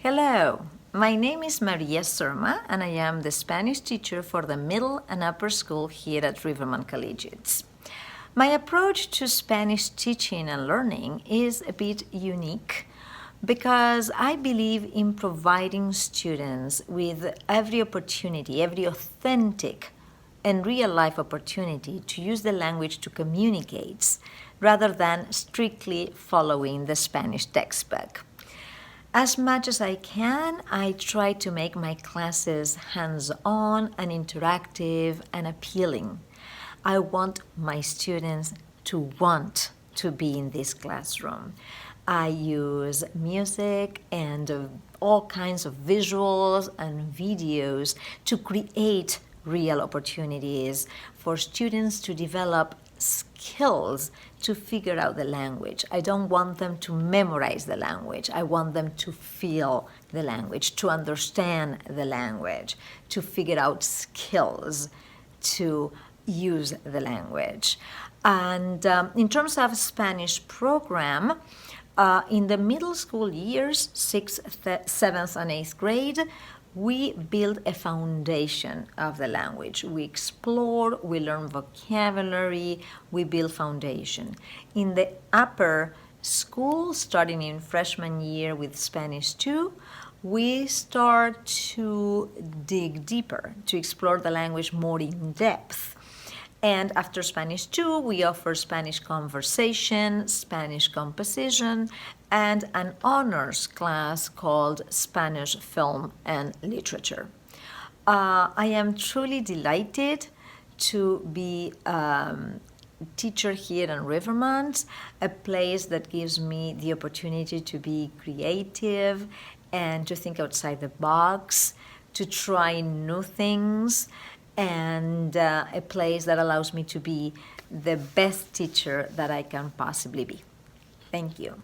Hello, my name is Maria Surma and I am the Spanish teacher for the middle and upper school here at Rivermont Collegiate. My approach to Spanish teaching and learning is a bit unique because I believe in providing students with every opportunity, every authentic and real-life opportunity to use the language to communicate rather than strictly following the Spanish textbook. As much as I can, I try to make my classes hands-on and interactive and appealing. I want my students to want to be in this classroom. I use music and all kinds of visuals and videos to create real opportunities for students to develop skills to figure out the language. I don't want them to memorize the language. I want them to feel the language, to understand the language, to figure out skills to use the language. And in terms of Spanish program, in the middle school years, 6th, 7th, and 8th grade, we build a foundation of the language. We explore, we learn vocabulary, we build foundation. In the upper school, starting in freshman year with Spanish 2, we start to dig deeper, to explore the language more in depth. And after Spanish 2, we offer Spanish conversation, Spanish composition, and an honors class called Spanish Film and Literature. I am truly delighted to be teacher here in Rivermont, a place that gives me the opportunity to be creative and to think outside the box, to try new things, and a place that allows me to be the best teacher that I can possibly be. Thank you.